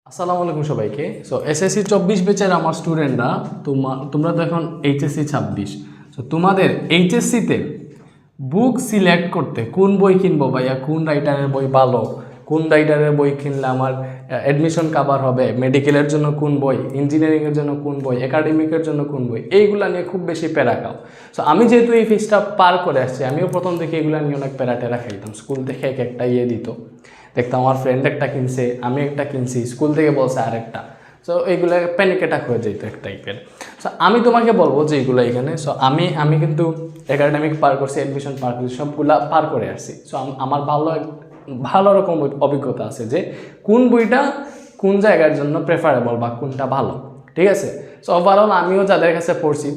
আসসালামু আলাইকুম সবাইকে। সো এসএসসি 24 ব্যাচের আমার স্টুডেন্টরা তোমরা তো এখন এইচএসসি 26। সো তোমাদের এইচএসসিতে বুক সিলেক্ট করতে কোন বই কিনবো ভাইয়া, কোন রাইটারের বই ভালো, কোন রাইটারের বই কিনলে আমার অ্যাডমিশন কাভার হবে, মেডিকেলের জন্য কোন বই, ইঞ্জিনিয়ারিংয়ের জন্য কোন বই, একাডেমিকের জন্য কোন বই, এইগুলা নিয়ে খুব বেশি প্যারা খাও। সো আমি যেহেতু এই ফেজটা পার করে আসছি, আমিও প্রথম থেকে এগুলো নিয়ে অনেক প্যারা টেরা খাইতাম। স্কুল থেকে এক একটা দিত, দেখতাম আমার ফ্রেন্ড একটা কিনছে, আমি একটা কিনছি, স্কুল থেকে বলছে আরেকটা। সো এইগুলো প্যানিক অ্যাটাক হয়ে যেত এক টাইপের। সো আমি তোমাকে বলবো যে এইগুলো এখানে, সো আমি কিন্তু একাডেমিক পার করছি, অ্যাডমিশন পার করছি, সবগুলা পার করে আসছি। সো আমার ভালো রকম অভিজ্ঞতা আছে যে কোন বইটা কোন জায়গার জন্য প্রেফারেবল বা কোনটা ভালো, ঠিক আছে। সো ওভারঅল আমিও যাদের কাছে পড়ছি,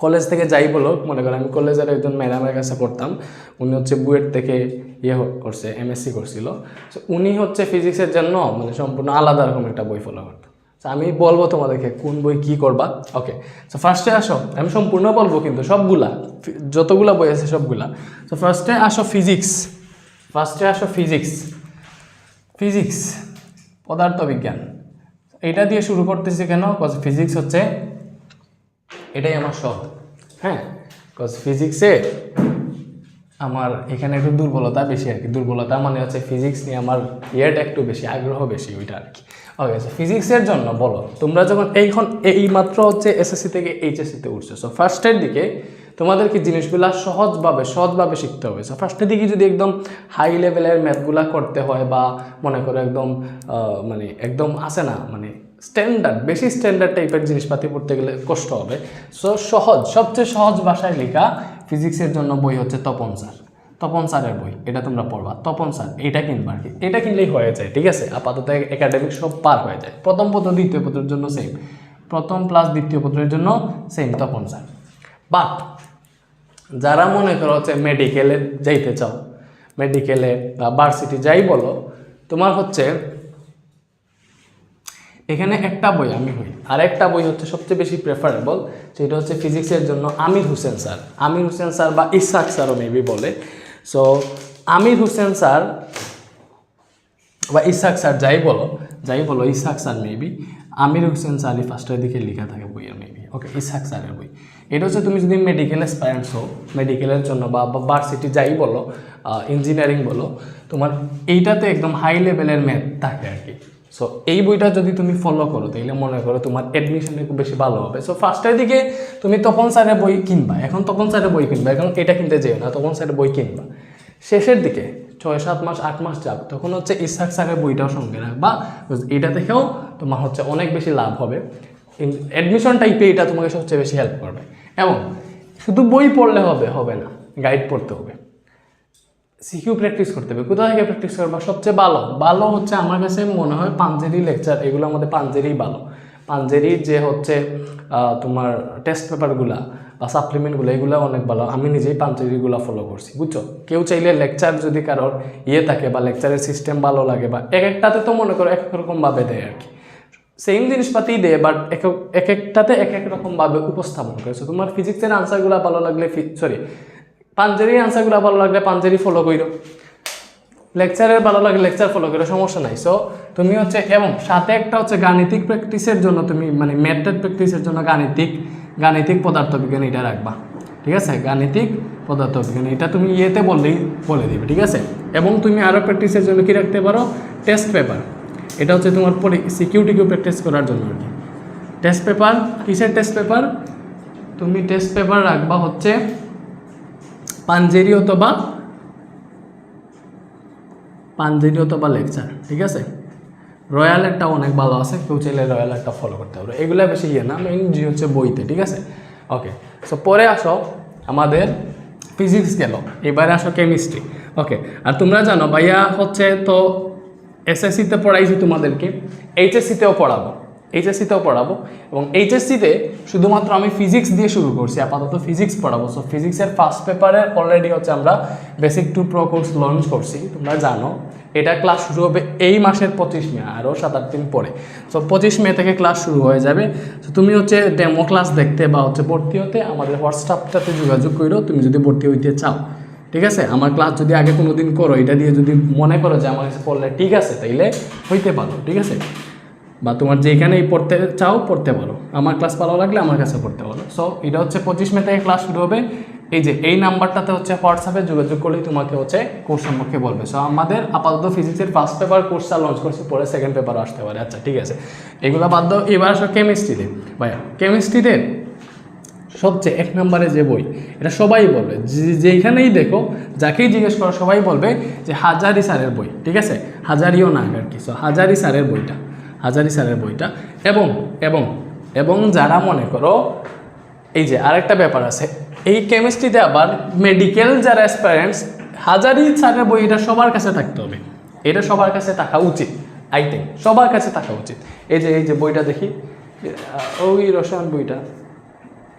কলেজ থেকে যাই বলো, মনে করেন আমি কলেজের একজন ম্যাডামের কাছে পড়তাম, উনি হচ্ছে বুয়েট থেকে করছে, এমএসসি করছিল। সো উনি হচ্ছে ফিজিক্সের জন্য মানে সম্পূর্ণ আলাদা রকম একটা বই ফলো করতাম। সো আমি বলবো তোমাদেরকে কোন বই কী করবা। ওকে, সো ফার্স্টে আসো, আমি সম্পূর্ণ বলবো কিন্তু সবগুলা, যতগুলা বই আছে সবগুলা। সো ফার্স্টে আসো ফিজিক্স পদার্থবিজ্ঞান, এটা দিয়ে শুরু করতেছি কেন? কজ ফিজিক্স হচ্ছে এটাই আমার শখ, হ্যাঁ। কজ ফিজিক্সে আমার এখানে একটু দুর্বলতা বেশি আর কি। দুর্বলতা মানে হচ্ছে ফিজিক্স নিয়ে আমার একটু বেশি আগ্রহ বেশি, ওইটা আর কি। ওকে, সো ফিজিক্সের জন্য বলো, তোমরা যখন এই মাত্র হচ্ছে এসএসসি থেকে এইচএসসিতে উঠছো, সো ফার্স্টের দিকে তোমাদেরকে জিনিসগুলা সহজভাবে শিখতে হবে। সো ফার্স্টের দিকে যদি একদম হাই লেভেলের ম্যাথগুলা করতে হয় বা মনে করো একদম মানে একদম আসে না, মানে বেশি স্ট্যান্ডার্ড টাইপের জিনিসপাতি পড়তে গেলে কষ্ট হবে। সো সবচেয়ে সহজ ভাষায় লেখা ফিজিক্সের জন্য বই হচ্ছে তপন স্যারের বই, এটা তোমরা পড়বা। তপন স্যার এটা কিনবা আর কি, এটা কিনলেই হয়ে যায়, ঠিক আছে। আপাতত একাডেমিক সব পার হয়ে যায়। প্রথম পত্র দ্বিতীয় পত্রের জন্য সেম, প্রথম প্লাস দ্বিতীয় পত্রের জন্য সেম তপন স্যার। বাট যারা মনে করো হচ্ছে মেডিকেলে যাইতে চাও, মেডিকেলে বা ভার্সিটি যাই বলো, তোমার হচ্ছে এখানে একটা বই আমি হই, আর একটা বই হচ্ছে সবচেয়ে বেশি প্রেফারেবল, সেটা হচ্ছে ফিজিক্সের জন্য আমির হোসেন স্যার বা ইসাক স্যারও মেবি বলে। সো আমির হোসেন স্যার বা ইসাক স্যার যাই বলো ইসাক স্যার মেবি, আমির হোসেন স্যারই ফার্স্টের দিকে লেখা থাকে বইয়ের মেবি। ওকে, ইসাক স্যারের বই এটা হচ্ছে, তুমি যদি মেডিকেল অ্যাসপায়ারেন্টস হও, মেডিকেলের জন্য বা ভার্সিটি যাই বলো, ইঞ্জিনিয়ারিং বলো, তোমার এইটাতে একদম হাই লেভেলের ম্যাথ থাকে আর কি। সো এই বইটা যদি তুমি ফলো করো, তাহলে মনে করো তোমার অ্যাডমিশন খুব বেশি ভালো হবে। সো ফার্স্টের দিকে তুমি তপন স্যারের বই কিনবা, এখন এটা কিনতে যেও না, তপন স্যারের বই কিনবা। শেষের দিকে 6-7 মাস 8 মাস যাক, তখন হচ্ছে ইসাক স্যারের বইটাও সঙ্গে রাখবা। এটা দেখেও তোমার হচ্ছে অনেক বেশি লাভ হবে। অ্যাডমিশন টাইপে এটা তোমাকে সবচেয়ে বেশি হেল্প করবে। এবং শুধু বই পড়লে হবে না, গাইড পড়তে হবে, সিকিউ প্র্যাকটিস করতে হবে। কোথা থেকে প্র্যাকটিস করবা? সবচেয়ে ভালো হচ্ছে আমার কাছে মনে হয় পাঞ্জেরি লেকচার, এগুলো আমাদের পাঞ্জেরিই ভালো। পাঞ্জেরির যে হচ্ছে তোমার টেস্ট পেপারগুলা বা সাপ্লিমেন্টগুলো, এগুলো অনেক ভালো। আমি নিজেই পাঞ্জেরিগুলো ফলো করছি, বুঝছো। কেউ চাইলে লেকচার যদি কারোর থাকে বা লেকচারের সিস্টেম ভালো লাগে, বা এক একটাতে তো মনে করো এক এক রকমভাবে দেয় আর কি, সেম জিনিসপাতি দেয়, বাট এক একটাতে এক এক রকমভাবে উপস্থাপন করেছে। তোমার ফিজিক্সের আনসারগুলো ভালো লাগলে পাঞ্জেরির আনসারগুলো ভালো লাগলে পাঞ্জেরি ফলো করো, লেকচারের ভালো লাগলে লেকচার ফলো করো, সমস্যা নাই। সো তুমি হচ্ছে, এবং সাথে একটা হচ্ছে গাণিতিক প্র্যাকটিসের জন্য, তুমি মানে ম্যাথের প্র্যাকটিসের জন্য গাণিতিক পদার্থবিজ্ঞান এটা রাখবা, ঠিক আছে। গাণিতিক পদার্থবিজ্ঞান এটা তুমি বললেই বলে দিবে, ঠিক আছে। এবং তুমি আরও প্র্যাকটিসের জন্য কি রাখতে পারো? টেস্ট পেপার, এটা হচ্ছে তোমার সিকিউরিটিকেও প্র্যাকটিস করার জন্য আর কি। টেস্ট পেপার, কিসের টেস্ট পেপার? তুমি টেস্ট পেপার রাখবা হচ্ছে পাঞ্জেরি অথবা লেকচার, ঠিক আছে। রয়্যাল একটা অনেক ভালো আছে, কেউ চাইলে রয়্যাল একটা ফলো করতে পারো। এগুলো বেশি না, মেইন জি হচ্ছে বইতে, ঠিক আছে। ওকে, সো পরে আসো আমাদের ফিজিক্স গেল, এবারে আসো কেমিস্ট্রি। ওকে, আর তোমরা জানো ভাইয়া হচ্ছে তো এসএসসিতে পড়াইছি তোমাদেরকে, এইচএসসিতেও পড়াবো এবং এইচএসসিতে শুধুমাত্র আমি ফিজিক্স দিয়ে শুরু করছি, আপাতত ফিজিক্স পড়াবো। সো ফিজিক্সের ফার্স্ট পেপারে অলরেডি হচ্ছে আমরা বেসিক 2 প্রো কোর্স লঞ্চ করছি, তোমরা জানো। এটা ক্লাস শুরু হবে এই মাসের 25 মে, আরও 7-8 দিন পরে। সো 25 মে থেকে ক্লাস শুরু হয়ে যাবে। সো তুমি হচ্ছে ডেমো ক্লাস দেখতে বা হচ্ছে ভর্তি হতে আমাদের হোয়াটসঅ্যাপটাতে যোগাযোগ করো, তুমি যদি ভর্তি হইতে চাও, ঠিক আছে। আমার ক্লাস যদি আগে কোনো দিন করো, এটা দিয়ে যদি মনে করো যে আমার কাছে পড়লে ঠিক আছে, তাইলে হইতে পারো, ঠিক আছে। বা তোমার যেখানেই পড়তে চাও পড়তে পারো, আমার ক্লাস ভালো লাগলে আমার কাছে পড়তে পারো। সো এটা হচ্ছে 25 মে থেকে ক্লাস শুরু হবে। এই যে এই নাম্বারটাতে হচ্ছে হোয়াটসঅ্যাপে যোগাযোগ করলেই তোমাকে হচ্ছে কোর্স সম্পর্কে বলবে। সো আমাদের আপাতত ফিজিক্সের ফার্স্ট পেপার কোর্সটা লঞ্চ করছি, পরে সেকেন্ড পেপারও আসতে পারে। আচ্ছা ঠিক আছে, এগুলো বাদ দাও। এবার আসো কেমিস্ট্রিতে। ভাইয়া কেমিস্ট্রিতে সবচেয়ে 1 নম্বরে যে বই, এটা সবাই বলবে, যেইখানেই দেখো যাকেই জিজ্ঞেস করো সবাই বলবে যে হাজারি স্যারের বই, ঠিক আছে, হাজারিও না আর কি। সো হাজারি স্যারের বইটা, হাজারি স্যারের বইটা। এবং এবং এবং যারা মনে করো, এই যে আরেকটা ব্যাপার আছে এই কেমিস্ট্রিতে আবার মেডিকেল যারা অ্যাসপারেন্টস, হাজারি স্যারের বই এটা সবার কাছে থাকতে হবে, এটা সবার কাছে থাকা উচিত। আই থিঙ্ক সবার কাছে থাকা উচিত। এই যে বইটা দেখি, ওই রসায়ন বইটা,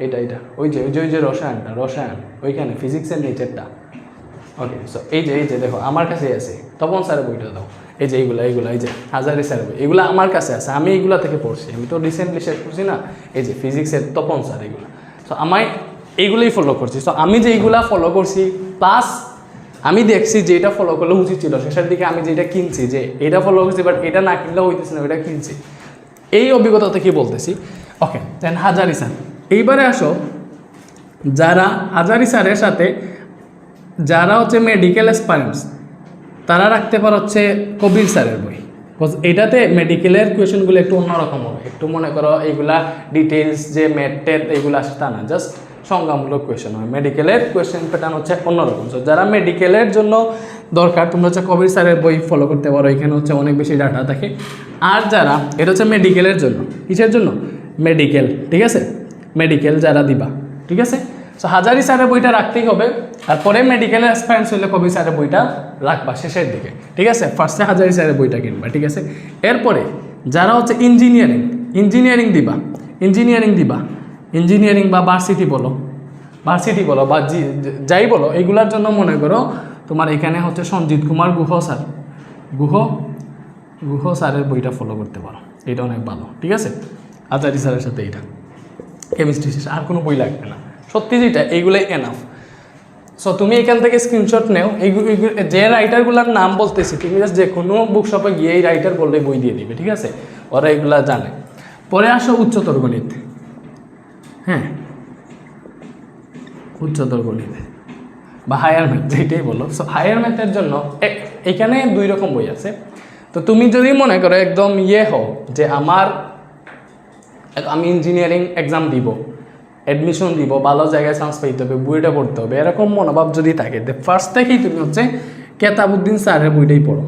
এটা ওই যে রসায়ন ওইখানে ফিজিক্সের নেচারটা। ওকে, সো এই যে দেখো আমার কাছে আছে, তপন স্যারের বইটা দাও। এই যে এইগুলো এই যে হাজারি স্যারের বই, এগুলো আমার কাছে আছে, আমি এইগুলো থেকে পড়ছি, আমি তো রিসেন্টলি শেষ করছি না। এই যে ফিজিক্সের তপন স্যার, এগুলো। সো আমায় এইগুলোই ফলো করছি। সো আমি যে এইগুলা ফলো করছি, প্লাস আমি দেখছি যে এটা ফলো করলে উচিত ছিল, শেষের দিকে আমি যেটা কিনছি, যে এটা ফলো করছি বাট এটা না কিনলেও হইতেছে না, ওইটা কিনছি, এই অভিজ্ঞতা থেকে বলতেছি। ওকে, দেন হাজারি স্যার। এইবারে আসো যারা হাজারি স্যারের সাথে যারা হচ্ছে মেডিকেল অ্যাসপারেন্টস, তারা রাখতে পারে হচ্ছে কবির স্যারের বই। বিকজ এটাতে মেডিকেলের কোয়েশনগুলো একটু অন্যরকম হবে, একটু মনে করো এইগুলা ডিটেলস যে ম্যাথ টেট এইগুলো আসে তা না, জাস্ট সংজ্ঞামূলক কোয়েশন হয়। মেডিকেলের কোয়েশন প্যাটার্ন হচ্ছে অন্যরকম। সো যারা মেডিকেলের জন্য দরকার, তোমরা হচ্ছে কবির স্যারের বই ফলো করতে পারো, এখানে হচ্ছে অনেক বেশি ডাটা থাকে। আর যারা, এটা হচ্ছে মেডিকেলের জন্য, কিসের জন্য, মেডিকেল, ঠিক আছে, মেডিকেল যারা দিবা, ঠিক আছে। সো হাজারি স্যারের বইটা রাখতেই হবে, আর পরে মেডিকেলের অ্যাসপারেন্টস হলে কবির স্যারের বইটা রাখবা শেষের দিকে, ঠিক আছে। ফার্স্টে হাজারি স্যারের বইটা কিনবা, ঠিক আছে। এরপরে যারা হচ্ছে ইঞ্জিনিয়ারিং দিবা, ইঞ্জিনিয়ারিং বা ভার্সিটি বলো বা যাই বলো, এইগুলোর জন্য মনে করো তোমার এখানে হচ্ছে সঞ্জিত কুমার গুহ স্যারের বইটা ফলো করতে পারো, এটা অনেক ভালো, ঠিক আছে। হাজারি স্যারের সাথে এটা কেমিস্ট্রি শেষ, আর কোনো বই লাগবে না, সত্যি যেটা এইগুলোই এনাফ। সো তুমি এখান থেকে স্ক্রিনশট নেও, যে রাইটারগুলোর নাম বলতেছি তুমি জাস্ট যে কোনো বুক শপে গিয়ে এই রাইটার বললে বই দিয়ে দিবে, ঠিক আছে, ওরা এগুলা জানে। পরে আসো উচ্চতর গণিত, হ্যাঁ, উচ্চতর গণিত বা হায়ার ম্যাথ যেটাই বলো। সো হায়ার ম্যাথের জন্য এখানে 2 রকম বই আছে। তো তুমি যদি মনে করো একদম হও যে আমি ইঞ্জিনিয়ারিং এক্সাম দিব, অ্যাডমিশন দিব, ভালো জায়গায় চান্স পাইতে হবে, বইটা পড়তে হবে, এরকম মনোভাব যদি থাকে, ফার্স্ট থেকেই তুমি হচ্ছে কেতাবুদ্দিন স্যারের বইটাই পড়ো।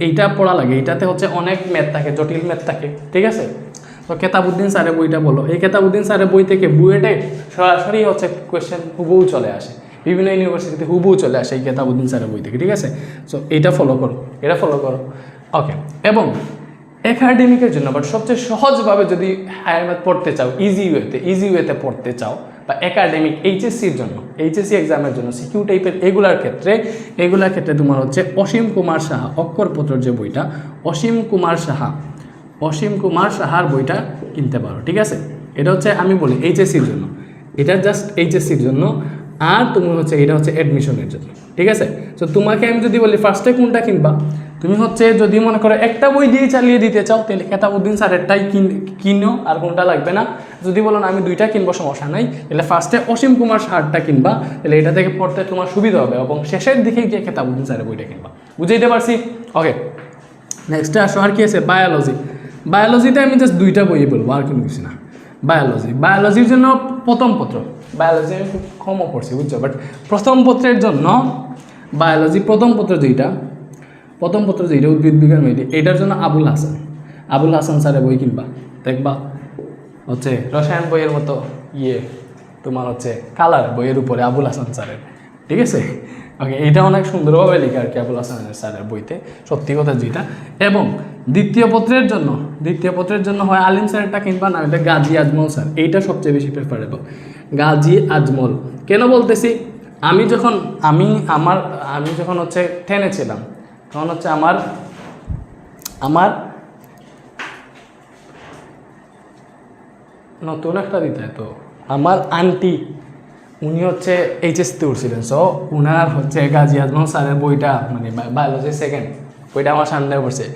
এইটা পড়া লাগে, এইটাতে হচ্ছে অনেক ম্যাথ থাকে, জটিল ম্যাথ থাকে, ঠিক আছে। তো কেতাবুদ্দিন স্যারের বইটা বলো, এই কেতাবুদ্দিন স্যারের বই থেকে বুয়েটে সরাসরি হচ্ছে কোয়েশ্চেন হুবহু চলে আসে, বিভিন্ন ইউনিভার্সিটিতে হুবহু চলে আসে এই কেতাবুদ্দিন স্যারের বই থেকে, ঠিক আছে। সো এটা ফলো করো। ওকে, এবং একাডেমিকের জন্য বাট সবচেয়ে সহজভাবে যদি হায়ার ম্যাথ পড়তে চাও, ইজি ওয়েতে পড়তে চাও, বা একাডেমিক এইচএসসির জন্য, এইচএসসি এক্সামের জন্য সিকিউ টাইপের এগুলার ক্ষেত্রে তোমার হচ্ছে অসীম কুমার সাহা অক্ষরপত্র যে বইটা, অসীম কুমার সাহার বইটা কিনতে পারো, ঠিক আছে। এটা হচ্ছে আমি বলি এইচএসসির জন্য, এটা জাস্ট এইচএসসির জন্য, আর তুমি হচ্ছে এটা হচ্ছে অ্যাডমিশনের জন্য, ঠিক আছে। তো তোমাকে আমি যদি বলি ফার্স্টে কোনটা কিনবা, তুমি হচ্ছে যদি মনে করো একটা বই দিয়ে চালিয়ে দিতে চাও, তাহলে কেতাবুদ্দিন স্যারেরটাই কিনো, আর কোনটা লাগবে না। যদি বলো না আমি 2টা কিনবো, সমস্যা নাই, তাহলে ফার্স্টে অসীম কুমার সাহারটা কিনবা, তাহলে এটা থেকে পড়তে তোমার সুবিধা হবে, এবং শেষের দিকে গিয়ে কেতাবুদ্দিন স্যারের বইটা কিনবা। বুঝাইতে পারছি? ওকে, নেক্সটে আসো, আর কি আছে, বায়োলজিতে আমি জাস্ট 2টা বই বলবো, আর কোনো কিছু না। বায়োলজির জন্য প্রথম পত্র, বায়োলজি আমি খুব কমও পড়ছি, বুঝছো, বাট প্রথম পত্রের জন্য বায়োলজি প্রথম পত্র যেটা উদ্ভিদ বিজ্ঞান মেডি, এটার জন্য আবুল হাসান স্যারের বই কিনবা, দেখবা হচ্ছে রসায়ন বইয়ের মতো তোমার হচ্ছে কালার বইয়ের উপরে আবুল হাসান স্যারের, ঠিক আছে। ওকে, এটা অনেক সুন্দরভাবে লেখা আর কি আবুল হাসান স্যারের বইতে, সত্যি কথা যেটা। এবং দ্বিতীয় পত্রের জন্য হয় আলিম স্যারটা কিনবা, না হলে গাজী আজমল স্যার, এইটা সবচেয়ে বেশি প্রেফারেবল। গাজী আজমল কেন বলতেছি, আমি যখন হচ্ছে 10-এ ছিলাম, তখন হচ্ছে আমার নতুন একটা দিতে, তো আমার আন্টি উনি হচ্ছে এইচএসসিতে উঠছিলেন। সো উনার হচ্ছে গাজী আজমল স্যারের বইটা, মানে বায়োলজি সেকেন্ড বইটা আমার সামনে পড়ছে,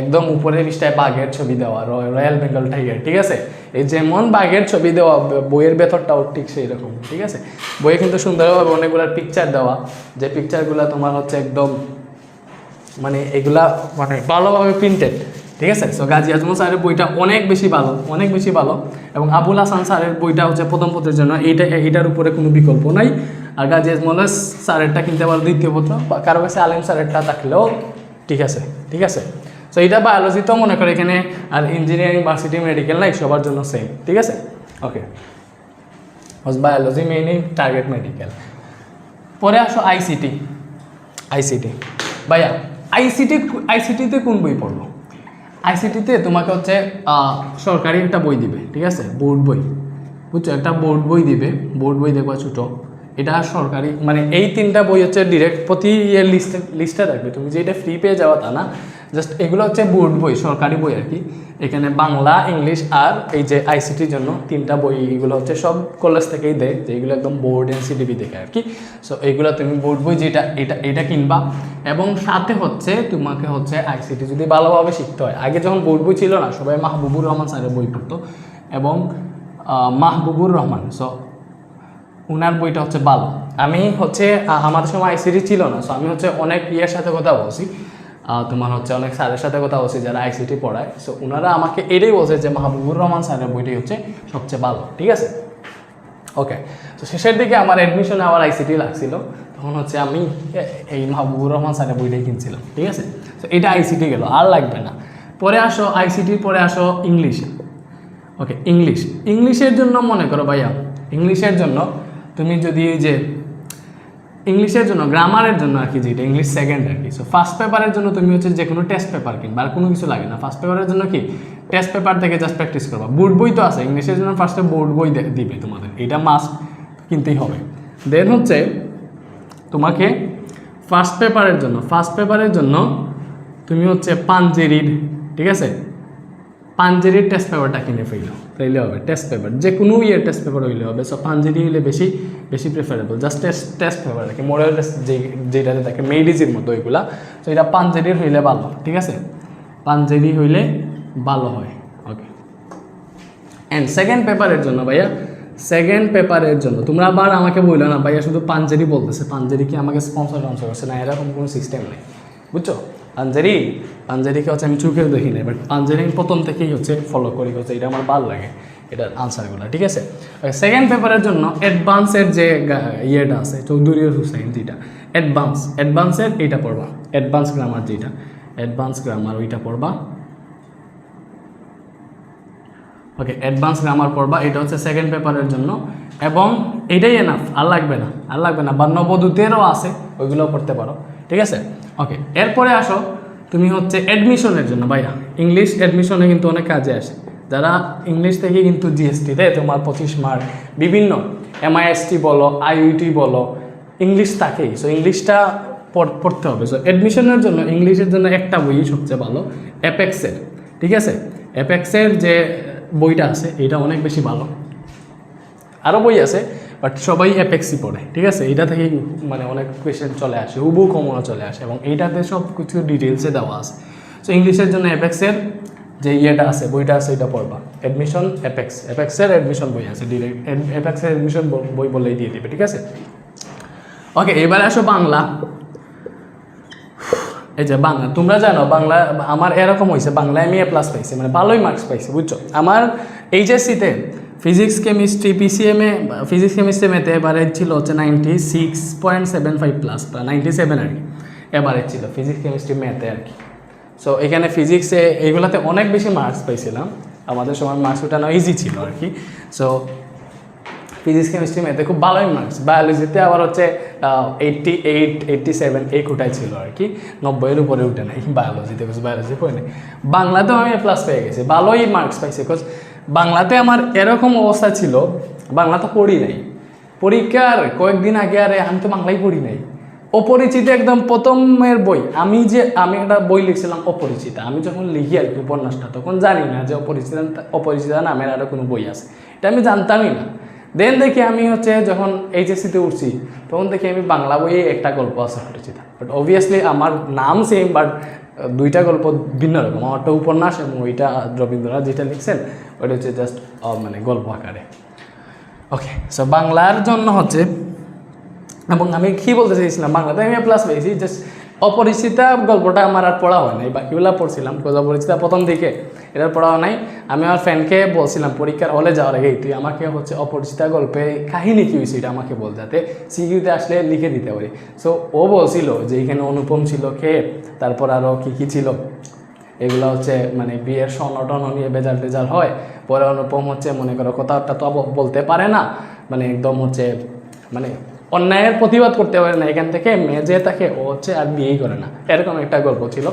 একদম উপরের পৃষ্ঠায় বাঘের ছবি দেওয়া, রয়্যাল বেঙ্গল টাইগার, ঠিক আছে? এই যেমন বাঘের ছবি দেওয়া, বইয়ের ভেতরটাও ঠিক সেই রকম, ঠিক আছে? বইয়ে কিন্তু সুন্দরভাবে অনেকগুলো পিকচার দেওয়া, যে পিকচারগুলো তোমার হচ্ছে একদম মানে এগুলা মানে ভালোভাবে প্রিন্টেড, ঠিক আছে? সো গাজী আজমল স্যারের বইটা অনেক বেশি ভালো, অনেক বেশি ভালো। এবং আবুল হাসান স্যারের বইটা হচ্ছে প্রথম পত্রের জন্য, এইটার উপরে কোনো বিকল্প নাই। আর গাজী আজমল স্যারেরটা কিনতে পারো দ্বিতীয় পত্র, বা কারো কাছে আলেম স্যারেরটা থাকলেও ঠিক আছে, ঠিক আছে? সো এটা বায়োলজি তো মনে করে এখানে, আর ইঞ্জিনিয়ারিং, ভার্সিটি, মেডিকেল নাই, সবার জন্য সেম, ঠিক আছে? ওকে, বায়োলজি মেইনলি টার্গেট মেডিকেল। পরে আসো আইসিটি। আইসিটি ভাইয়া, আইসিটিতে কোন বই পড়বো? আইসিটিতে তোমাকে হচ্ছে সরকারি একটা বই দিবে, ঠিক আছে? বোর্ড বই, বুঝছো? একটা বোর্ড বই দিবে, বোর্ড বই দেখবা ছোটো, এটা সরকারি, মানে এই তিনটা বই হচ্ছে ডিরেক্ট প্রতি ইয়ের লিস্টে থাকবে, তুমি যে এটা ফ্রি পেয়ে যাওয়া তা না, জাস্ট এগুলো হচ্ছে বোর্ড বই, সরকারি বই আর কি। এখানে বাংলা, ইংলিশ আর এই যে আইসিটির জন্য তিনটা বই, এগুলো হচ্ছে সব কলেজ থেকেই দেয়, যে এগুলো একদম বোর্ড এনসিটিভি দেখে আর কি। সো এইগুলো তুমি বোর্ড বই যেটা, এটা কিনবা। এবং সাথে হচ্ছে তোমাকে হচ্ছে আইসিটি যদি ভালোভাবে শিখতে হয়, আগে যখন বোর্ড বই ছিল না, সবাই মাহবুবুর রহমান স্যারের বই পড়তো, এবং মাহবুবুর রহমান, সো ওনার বইটা হচ্ছে ভালো। আমি হচ্ছে আমাদের সময় আইসিটি ছিল না, সো আমি হচ্ছে অনেক ইয়ের সাথে কথা বলছি, তোমার হচ্ছে অনেক স্যারের সাথে কথা বলছি যারা আইসিটি পড়ায়। সো ওনারা আমাকে এটাই বলছে যে মাহবুবুর রহমান স্যারের বইটাই হচ্ছে সবচেয়ে ভালো, ঠিক আছে? ওকে, তো শেষের দিকে আমার অ্যাডমিশনে আবার আইসিটি লাগছিল, তখন হচ্ছে আমি এই মাহবুবুর রহমান স্যারের বইটাই কিনছিলাম, ঠিক আছে? তো এটা আইসিটি গেল, আর লাগবে না। পরে আসো আইসিটির পরে আসো ইংলিশ। ওকে, ইংলিশের জন্য মনে করো ভাইয়া, ইংলিশের জন্য তুমি যদি যে ইংলিশের জন্য গ্রামারের জন্য আর কি, যেটা ইংলিশ সেকেন্ড আর কি। সো ফার্স্ট পেপারের জন্য তুমি হচ্ছে যে কোনো টেস্ট পেপার কিনবা, আর কোনো কিছু লাগে না। ফার্স্ট পেপারের জন্য কি টেস্ট পেপার থেকে জাস্ট প্র্যাকটিস করবা। বোর্ড বই তো আছে ইংলিশের জন্য, ফার্স্টে বোর্ড বই দিবে তোমাদের, এটা মাস্ট কিনতেই হবে। দেন হচ্ছে তোমাকে ফার্স্ট পেপারের জন্য তুমি হচ্ছে পাঞ্জেরির, ঠিক আছে? পাঞ্জেরির টেস্ট পেপারটা কিনে ফেলো, তাইলে হবে। টেস্ট পেপার যে কোনো ইয়ের টেস্ট পেপার হইলে হবে। সো পাঞ্জেরি হইলে বেশি প্রেফারেবল। জাস্ট টেস্ট পেপার আর কি, মোরাল টেস্ট যেটাতে থাকে মেডিসির মতো ওইগুলা। তো এটা পাঞ্জেরির হইলে ভালো, ঠিক আছে? পাঞ্জেরি হইলে ভালো হয়। ওকে, অ্যান্ড সেকেন্ড পেপারের জন্য ভাইয়া, সেকেন্ড পেপারের জন্য তোমরা আবার আমাকে বললো না ভাইয়া শুধু পাঞ্জেরি বলতেছে, পাঞ্জেরি কি আমাকে স্পন্সর করছে না, এরকম কোনো সিস্টেম নেই, বুঝছো? পাঞ্জেরিকে হচ্ছে আমি চোখেও দেখি না, বাট পাঞ্জেরি আমি প্রথম থেকেই হচ্ছে ফলো করি, হচ্ছে এটা আমার ভালো লাগে এটার আনসারগুলো, ঠিক আছে? সেকেন্ড পেপারের জন্য অ্যাডভান্সের যে ইয়েটা আছে চৌধুরী হুসাইন, যেটা অ্যাডভান্সের এইটা পড়বা, অ্যাডভান্স গ্রামার যেটা, অ্যাডভান্স গ্রামার ওইটা পড়বা। ওকে, অ্যাডভান্স গ্রামার পড়বা, এটা হচ্ছে সেকেন্ড পেপারের জন্য। এবং এটাই এনাফ, আর লাগবে না। বা নবদূতেরও আছে, ওইগুলোও পড়তে পারো, ঠিক আছে? ওকে, এরপরে আসো তুমি হচ্ছে অ্যাডমিশনের জন্য ভাইয়া। ইংলিশ অ্যাডমিশনে কিন্তু অনেক কাজে আসে, যারা ইংলিশ থেকে কিন্তু জিএসটিতে তোমার 25 মার্ক, বিভিন্ন MIST বলো, IUT বলো, ইংলিশ থাকেই। সো ইংলিশটা পড়তে হবে। সো অ্যাডমিশনের জন্য ইংলিশের জন্য একটা বই সবচেয়ে ভালো, অ্যাপেক্সের, ঠিক আছে? অ্যাপেক্সের যে বইটা আছে এটা অনেক বেশি ভালো। আরও বই আছে, বাট সবাই অ্যাপেক্সই পড়ে, ঠিক আছে? এটা থেকে মানে অনেক কোয়েশ্চেন চলে আসে, হুবহু কমনও চলে আসে, এবং এইটাতে সব কিছু ডিটেলসে দেওয়া আছে। সো ইংলিশের জন্য অ্যাপেক্সের যে ইয়েটা আছে, বইটা আছে, এটা পড়বা। অ্যাডমিশন অ্যাপেক্সের অ্যাডমিশন বই আছে, ডিরেক্ট অ্যাপেক্সের অ্যাডমিশন বই বলেই দিয়ে দিবে, ঠিক আছে? ওকে, এবারে আসো বাংলা। এই যে বাংলা, তোমরা জানো বাংলা আমার এরকম হয়েছে, বাংলায় আমি A+ পাইছি, মানে ভালোই মার্কস পাইছি, বুঝছো? আমার HSC-তে ফিজিক্স কেমিস্ট্রি PCM-এ, ফিজিক্স কেমিস্ট্রি-মেতে এবারেজ ছিল হচ্ছে 96.75+, বা 97 আর কি এবারেজ ছিল ফিজিক্স কেমিস্ট্রি ম্যাথে আর কি। সো এখানে ফিজিক্সে এইগুলোতে অনেক বেশি মার্কস পাইছিলাম, আমাদের সময় মার্কস ওঠানো ইজি ছিল আর কি। সো ফিজিক্স কেমিস্ট্রি ম্যাথে খুব ভালোই মার্কস। বায়োলজিতে আবার হচ্ছে 88, 87 এই কোটায় ছিল আর কি, 90-এর উপরে উঠে নাই বায়োলজিতে, বায়োলজি পড়ে নাই। বাংলাতেও আমি A+ পেয়ে গেছি, ভালোই মার্কস পাইছি। বিকজ বাংলাতে আমার এরকম অবস্থা ছিল, বাংলা তো পড়ি নাই, পরীক্ষার কয়েকদিন আগে আরে আমি তো বাংলাই পড়ি নাই। অপরিচিত একদম প্রথমের বই, আমি একটা বই লিখছিলাম অপরিচিতা, আমি যখন লিখি আর কি উপন্যাসটা, তখন জানি না যে অপরিচিতা নামের আরও কোনো বই আছে, এটা আমি জানতামই না। দেন দেখি আমি হচ্ছে যখন HSC-তে উঠছি, তখন দেখি আমি বাংলা বইয়ে একটা গল্প আছে অপরিচিতা, বাট অবভিয়াসলি আমার নাম সেম, বাট দুইটা গল্প ভিন্ন রকম, আমারটা উপন্যাস এবং ওইটা রবীন্দ্রনাথ যেটা লিখছেন ওইটা হচ্ছে জাস্ট মানে গল্প আকারে। ওকে, সো বাংলার জন্য হচ্ছে, এবং আমি কী বলতে চাইছিলাম, বাংলাতে আমি প্লাস পেয়েছি, জাস্ট অপরিচিতা গল্পটা আমার আর পড়া হয় নাই, বাকিগুলো পড়ছিলাম। অপরিচিতা প্রথম দিকে এটা পড়া হয় নাই। আমি আমার ফ্রেন্ডকে বলছিলাম পরীক্ষার হলে যাওয়ার আগেই, তুই আমাকে হচ্ছে অপরিচিতা গল্পে কাহিনী কী হয়েছে এটা আমাকে বল, যাতে সিকিউতে আসলে লিখে দিতে পারি। সো ও বলছিল যে এখানে অনুপম ছিল কে, তারপর আরও কী কী ছিল, এগুলো হচ্ছে মানে বিয়ের স্বর্ণটন নিয়ে বেজাল টেজাল হয়, পরে অনুপম হচ্ছে মনে করো কথাটা তো বলতে পারে না, মানে একদম হচ্ছে মানে অন্যায়ের প্রতিবাদ করতে পারে না, এখান থেকে মেয়ে যে তাকে ও হচ্ছে আর বিয়েই করে না, এরকম একটা গল্প ছিল।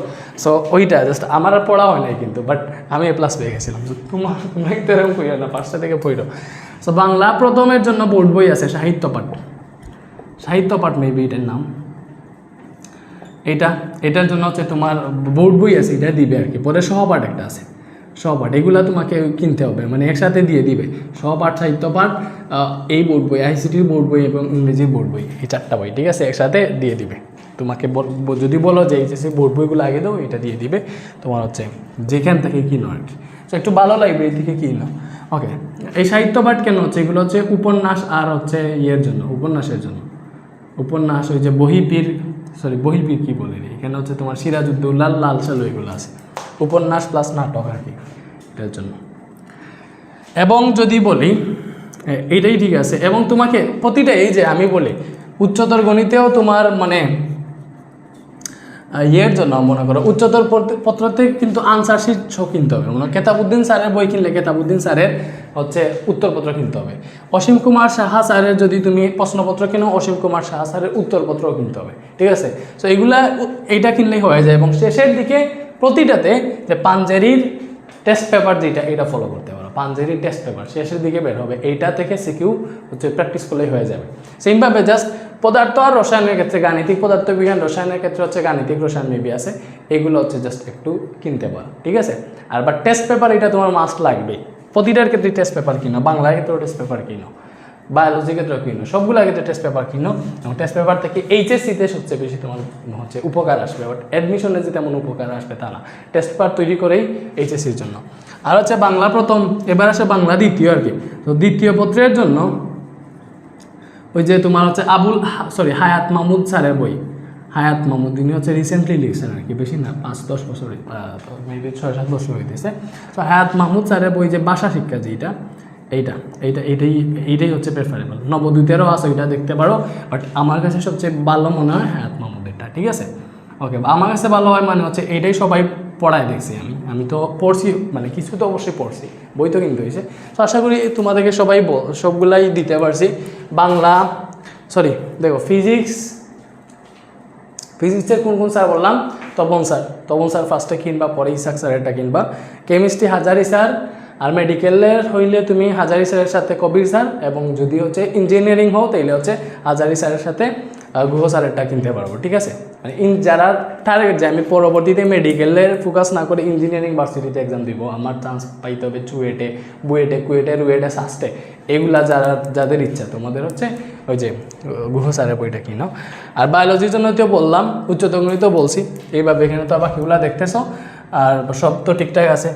সো ওইটা জাস্ট আমার আর পড়া হয় নাই কিন্তু, বাট আমি এ প্লাস পেয়ে গেছিলাম। তোমরা কিন্তু এরকম পড়ো না, পাঁচটা থেকে পড়ো। সো বাংলা প্রথমের জন্য বোর্ড বই আছে সাহিত্য পাঠ, সাহিত্য পাঠ মেবি এটার নাম, এটার জন্য হচ্ছে তোমার বোর্ড বই আছে, এটা দিবে আর কি। পরে সহপাঠ একটা আছে, সহপাঠ, এগুলো তোমাকে কিনতে হবে, মানে একসাথে দিয়ে দিবে। সহপাঠ, সাহিত্য পাঠ, এই বোর্ড বই, আইসিটির বোর্ড বই এবং ইংরেজির বোর্ড বই, এই চারটা বই, ঠিক আছে, একসাথে দিয়ে দিবে তোমাকে। যদি বলো যে এইচএসসি বোর্ড বইগুলো আগে দাও, এটা দিয়ে দিবে তোমার হচ্ছে যেখান থেকে কিনো আর কি। তো একটু ভালো লাইব্রেরি থেকে কিনো। ওকে, এই সাহিত্য পাঠ কেন হচ্ছে, এগুলো হচ্ছে উপন্যাস আর হচ্ছে ইয়ের জন্য, উপন্যাসের জন্য। উপন্যাস ওই যে বহিপীর কী বলে রে, এখানে হচ্ছে তোমার সিরাজউদ্দৌলা, লাল সালু এগুলো আছে, উপন্যাস প্লাস নাটক আর কি, এটার জন্য। এবং যদি বলি এইটাই ঠিক আছে, এবং তোমাকে প্রতিটা এই যে আমি বলি উচ্চতর গণিতেও তোমার মানে ইয়ের জন্য মনে করো উচ্চতর পত্রতে কিন্তু আনসার শিট কিনতে হবে, মানে কেতাবুদ্দিন স্যারের বই কিনলে কেতাবুদ্দিন স্যারের হচ্ছে উত্তরপত্র কিনতে হবে। অসীম কুমার সাহা স্যারের যদি তুমি প্রশ্নপত্র কিনো, অসীম কুমার সাহা স্যারের উত্তরপত্রও কিনতে হবে, ঠিক আছে। সো এইটা কিনলেই হয়ে যায়। এবং শেষের দিকে প্রতিটাতে যে পাঞ্জেরির টেস্ট পেপার যেটা, এটা ফলো করতে পারো, পাঞ্জেরির টেস্ট পেপার শেষের দিকে বের হবে, এইটা থেকে সিকিউ হচ্ছে প্র্যাকটিস করলেই হয়ে যাবে। সেমভাবে জাস্ট পদার্থ আর রসায়নের ক্ষেত্রে গাণিতিক পদার্থবিজ্ঞান, রসায়নের ক্ষেত্রে হচ্ছে গাণিতিক রসায়ন মেবি আছে, এগুলো হচ্ছে জাস্ট একটু কিনতে পারো, ঠিক আছে। আর বা টেস্ট পেপার এটা তোমার মাস্ট লাগবে, প্রতিটার ক্ষেত্রে টেস্ট পেপার কিনো, বাংলার ক্ষেত্রেও টেস্ট পেপার কিনো, বায়োলজির ক্ষেত্রেও কিনো, সবগুলোর ক্ষেত্রে টেস্ট পেপার কিনো। এবং টেস্ট পেপার থেকে এইচএসসিতে সবচেয়ে বেশি তোমার হচ্ছে উপকার আসবে, বাট অ্যাডমিশনে যে তেমন উপকার আসবে তা না, টেস্ট পেপার তৈরি করেই এইচএসসির জন্য। আর হচ্ছে বাংলা প্রথম, এবার আসে বাংলা দ্বিতীয় আর কি। তো দ্বিতীয় পত্রের জন্য ওই যে তোমার হচ্ছে হায়াত মাহমুদ স্যারের বই, হায়াত মাহমুদ, তিনি হচ্ছে রিসেন্টলি লিখছেন আর কি, বেশি না, 5-10 বছর, মেবি 6-7 বছর হইতেছে। তো হায়াত মাহমুদ স্যারের বই যে ভাষা শিক্ষা, যে এইটাই হচ্ছে প্রেফারেবল। নবদ্বীপেরও আছে, ওইটা দেখতে পারো, বাট আমার কাছে সবচেয়ে ভালো মনে হয় হায়াত মাহমুদেরটা, ঠিক আছে। ওকে, আমার কাছে ভালো হয় মানে হচ্ছে এইটাই সবাই পড়ায় দেখছি, আমি তো পড়ছি, মানে কিছু তো অবশ্যই পড়ছি, বই তো কিনতে হয়েছে। তো আশা করি তোমাদেরকে সবগুলাই দিতে পারছি। বাংলা দেখো ফিজিক্সের কোন স্যার বললাম, তপন স্যার ফার্স্টে কিনবা, পরে ইসাক স্যারেরটা কিনবা। কেমিস্ট্রি হাজারি স্যার, আর মেডিকেলের হইলে তুমি হাজারি স্যারের সাথে কবির স্যার, এবং যদি হচ্ছে ইঞ্জিনিয়ারিং হও তাইলে হচ্ছে হাজারি স্যারের সাথে গুহ স্যারেরটা কিনতে পারবো, ঠিক আছে। মানে যারা টার্গেট যে আমি পরবর্তীতে মেডিকেলের ফোকাস না করে ইঞ্জিনিয়ারিং ভার্সিটিতে এক্সাম দিব, আমার চান্স পাইতে হবে চুয়েটে, বুয়েটে, কুয়েটে, রুয়েটে, সাস্টে, এগুলা যাদের ইচ্ছা, তোমাদের হচ্ছে ওই যে গুহ স্যারের বইটা কিনো। আর বায়োলজির জন্য তো বললাম, উচ্চতর গণিতও বলছি, এইভাবে এখানে তো বাকিগুলা দেখতেছো, আর সব তো ঠিকঠাক আছে,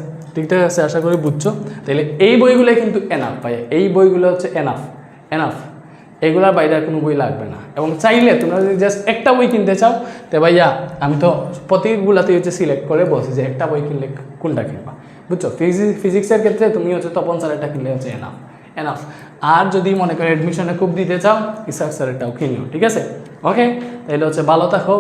আশা করি বুঝছো। তাহলে এই বইগুলো কিন্তু এনাফ ভাই, এই বইগুলো হচ্ছে এনাফ, এগুলার বাইরে আর কোনো বই লাগবে না। এবং চাইলে তোমরা যদি জাস্ট একটা বই কিনতে চাও, তো ভাইয়া আমি তো প্রতিগুলাতেই হচ্ছে সিলেক্ট করে বলছি যে একটা বই কিনলে কোনটা কিনবা, বুঝছো। ফিজিক্সের ক্ষেত্রে তুমি হচ্ছে তপন স্যারেরটা কিনলে হচ্ছে এনাফ। আর যদি মনে করো অ্যাডমিশনে খুব দিতে চাও, ইসাক স্যারেরটাও কিনিও, ঠিক আছে। ওকে, তাহলে হচ্ছে ভালো থাকো।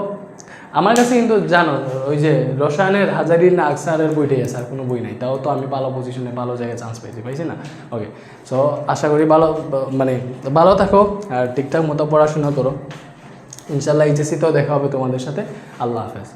আমার কাছে কিন্তু জানো ওই যে রসায়নের হাজারির না স্যারের বইটাই আছে, আর কোনো বই নাই, তাও তো আমি ভালো পজিশনে ভালো জায়গায় চান্স পাইছি না। ওকে, সো আশা করি ভালো থাকো আর ঠিকঠাক মতো পড়াশোনা করো। ইনশাল্লাহ এইচএসসিতেও দেখা হবে তোমাদের সাথে। আল্লাহ হাফেজ।